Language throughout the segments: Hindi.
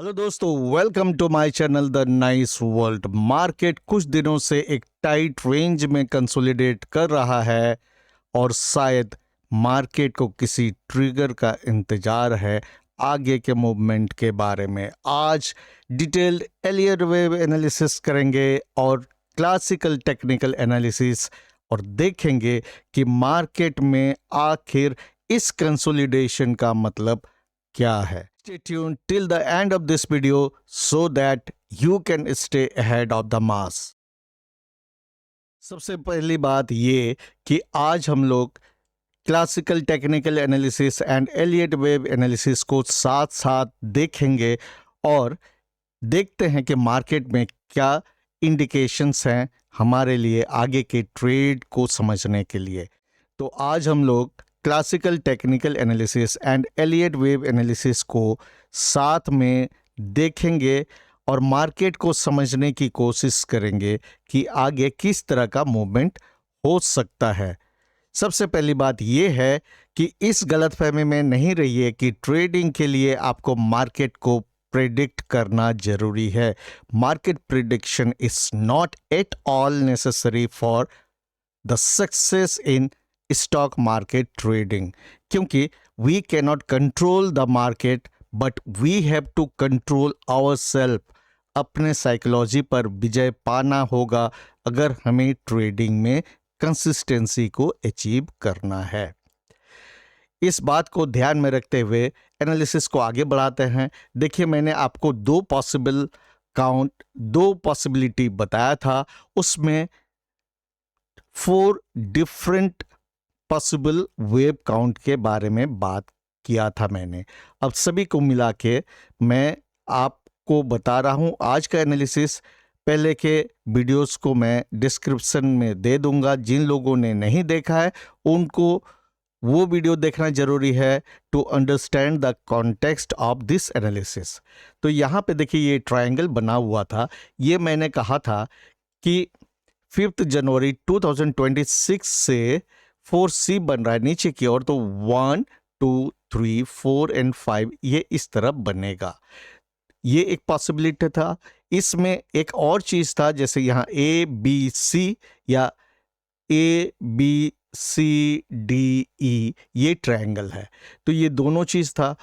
हेलो दोस्तों, welcome to my channel the nice world. Market कुछ दिनों से एक टाइट रेंज में कंसोलिडेट कर रहा है और शायद मार्केट को किसी ट्रिगर का इंतजार है आगे के मूवमेंट के बारे में। आज डिटेल्ड एलियट वेव एनालिसिस करेंगे और क्लासिकल टेक्निकल एनालिसिस, और देखेंगे कि मार्केट में आखिर इस कंसोलिडेशन का मतलब क्या है। Stay tuned till the end of this video so that you can stay ahead of the mass. सबसे पहली बात ये कि आज हम लोग classical technical analysis and Elliott wave analysis को साथ साथ देखेंगे और देखते हैं कि मार्केट में क्या इंडिकेशंस हैं हमारे लिए आगे के ट्रेड को समझने के लिए। तो आज हम लोग classical technical analysis and Elliott wave analysis को साथ में देखेंगे और मार्केट को समझने की कोशिश करेंगे कि आगे किस तरह का मूवमेंट हो सकता है। सबसे पहली बात यह है कि इस गलतफहमी में नहीं रहिए कि ट्रेडिंग के लिए आपको मार्केट को प्रेडिक्ट करना जरूरी है। Market prediction is not at all necessary for the success in stock market trading, क्योंकि we cannot control the market but we have to control ourselves. अपने साइकोलॉजी पर विजय पाना होगा अगर हमें ट्रेडिंग में कंसिस्टेंसी को अचीव करना है। इस बात को ध्यान में रखते हुए एनालिसिस को आगे बढ़ाते हैं। देखिए, मैंने आपको दो पॉसिबिलिटी बताया था, उसमें 4 डिफरेंट पॉसिबल वेव काउंट के बारे में बात किया था मैंने। अब सभी को मिला के मैं आपको बता रहा हूं। आज का एनालिसिस पहले के वीडियोस को मैं डिस्क्रिप्शन में दे दूंगा। जिन लोगों ने नहीं देखा है उनको वो वीडियो देखना जरूरी है to understand the context of this analysis. तो यहाँ पे देखिए, ये ट्रायंगल बना हुआ था। ये मैंने कहा था कि 5 जनवरी 2026 से 4C बन रहा है नीचे की ओर, तो 1 2 3 4 एंड 5 ये इस तरह बनेगा। ये एक पॉसिबिलिटी था। इसमें एक और चीज था, जैसे यहाँ ABC या ABCDE ये ट्रायंगल है, तो ये दोनों चीज था।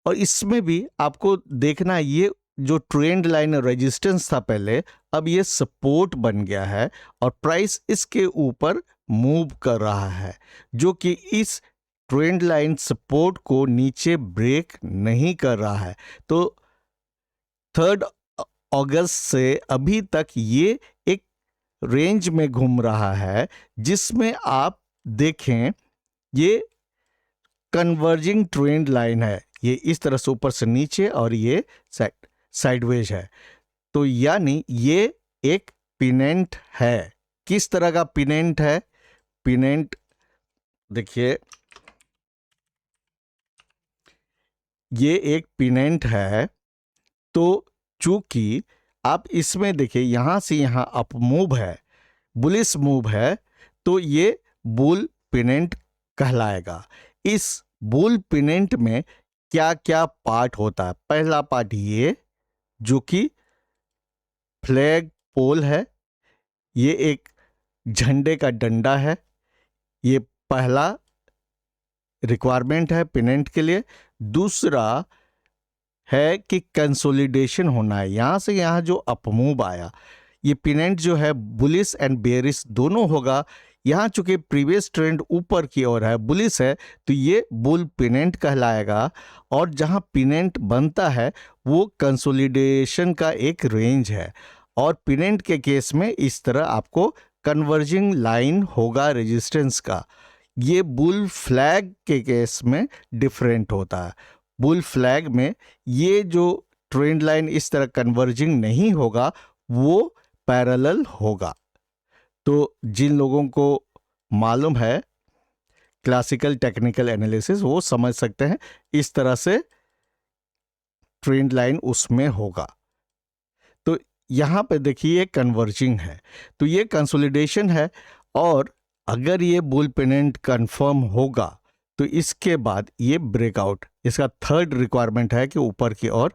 और इसमें भी आपको देखना, ये जो ट्रेंड लाइन रेजिस्टेंस था पहले, अब ये सपोर्ट बन गया है और प्राइस इसके ऊपर मूव कर रहा है, जो कि इस ट्रेंड लाइन सपोर्ट को नीचे ब्रेक नहीं कर रहा है। तो 3 अगस्त से अभी तक ये एक रेंज में घूम रहा है, जिसमें आप देखें ये कन्वर्जिंग ट्रेंड लाइन है। ये इस तरह से ऊपर से नीचे और ये साइडवेज है। तो यानी ये एक पिनेंट है। किस तरह का पिनेंट है? पिनेंट देखिए, ये एक पिनेंट है। तो चूंकि आप इसमें देखिए, यहां से यहां अप मूव है, बुलिश मूव है, तो ये बुल पिनेंट कहलाएगा। इस बुल पिनेंट में क्या क्या पार्ट होता है? पहला पार्ट ये, जो कि फ्लैग पोल है, ये एक झंडे का डंडा है। ये पहला रिक्वायरमेंट है पिनेंट के लिए। दूसरा है कि कंसोलिडेशन होना है। यहां से यहां जो अपमूव आया, ये पिनेंट जो है बुलिश एंड बेयरिश दोनों होगा। यहां चूंकि प्रीवियस ट्रेंड ऊपर की ओर है, बुलिश है, तो ये बुल पिनेंट कहलाएगा। और जहां पिनेंट बनता है वो कंसोलिडेशन का एक रेंज है। और पिनेंट के केस में इस तरह आपको कन्वर्जिंग लाइन होगा रेजिस्टेंस का। ये बुल फ्लैग के केस में डिफरेंट होता है। बुल फ्लैग में ये जो ट्रेंड लाइन इस तरह कन्वर्जिंग नहीं होगा, वो पैरेलल होगा। तो जिन लोगों को मालूम है क्लासिकल टेक्निकल एनालिसिस, वो समझ सकते हैं इस तरह से ट्रेंड लाइन उसमें होगा। तो यहां पे देखिए कन्वर्जिंग है, तो ये कंसोलिडेशन है। और अगर ये बुल पिनेंट कंफर्म होगा तो इसके बाद ये ब्रेकआउट, इसका 3rd रिक्वायरमेंट है कि ऊपर की ओर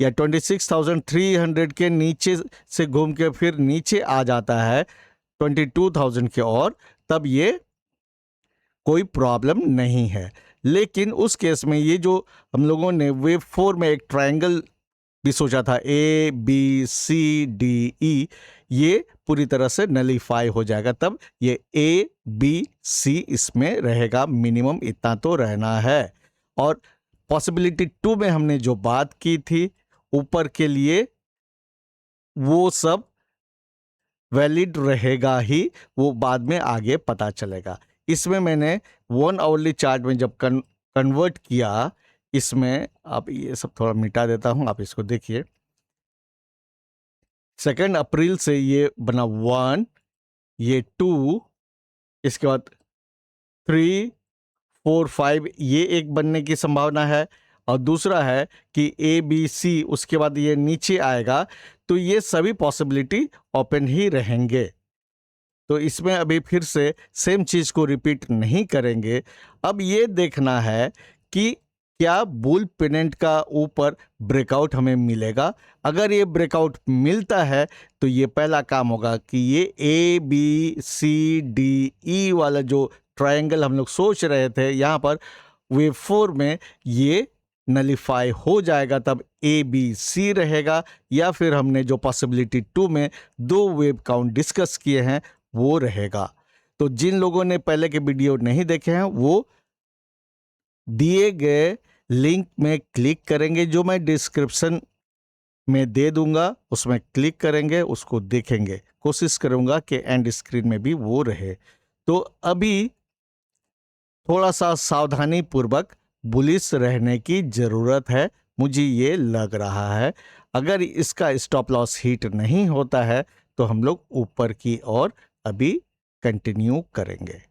या 26,300 के नीचे से घूम के फिर नीचे आ जाता है 22,000 के और, तब ये कोई प्रॉब्लम नहीं है। लेकिन उस केस में ये जो हम लोगों ने वेव 4 में एक ट्रायंगल भी सोचा था ABCDE, ये पूरी तरह से नलीफाई हो जाएगा। तब ये ABC इसमें रहेगा, मिनिमम इतना तो रहना है। और पॉसिबिलिटी 2 में हमने जो बात की थी ऊपर के लिए, वो सब वैलिड रहेगा ही, वो बाद में आगे पता चलेगा। इसमें मैंने 1 आवरली चार्ट में जब कन्वर्ट किया, इसमें आप ये सब थोड़ा मिटा देता हूं, आप इसको देखिए। 2 अप्रैल से ये बना 1, ये 2, इसके बाद 3, 4, 5, ये एक बनने की संभावना है। और दूसरा है कि ABC, उसके बाद ये नीचे आएगा, तो ये सभी पॉसिबिलिटी ओपन ही रहेंगे। तो इसमें अभी फिर से सेम चीज को रिपीट नहीं करेंगे। अब ये देखना है कि क्या बुल पेनेंट का ऊपर ब्रेकआउट हमें मिलेगा। अगर ये ब्रेकआउट मिलता है तो ये पहला काम होगा कि ये ABCDE वाला जो ट्रायंगल हम लोग सोच रहे थे यहाँ पर वेव 4 में, ये नलीफाई हो जाएगा, तब ABC रहेगा। या फिर हमने जो पॉसिबिलिटी 2 में 2 वेव काउंट डिस्कस किए हैं वो रहेगा। तो जिन लोगों ने पहले के वीडियो नहीं देखे हैं वो दिए गए लिंक में क्लिक करेंगे, जो मैं डिस्क्रिप्शन में दे दूंगा, उसमें क्लिक करेंगे, उसको देखेंगे। कोशिश करूंगा कि एंड स्क्रीन में भी वो रहे। तो अभी थोड़ा सा सावधानी पूर्वक बुलिश रहने की जरूरत है, मुझे ये लग रहा है। अगर इसका स्टॉप लॉस हिट नहीं होता है तो हम लोग ऊपर की ओर अभी कंटिन्यू करेंगे।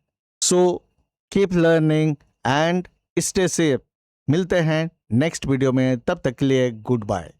So keep learning and stay safe. मिलते हैं नेक्स्ट वीडियो में, तब तक के लिए गुड बाय।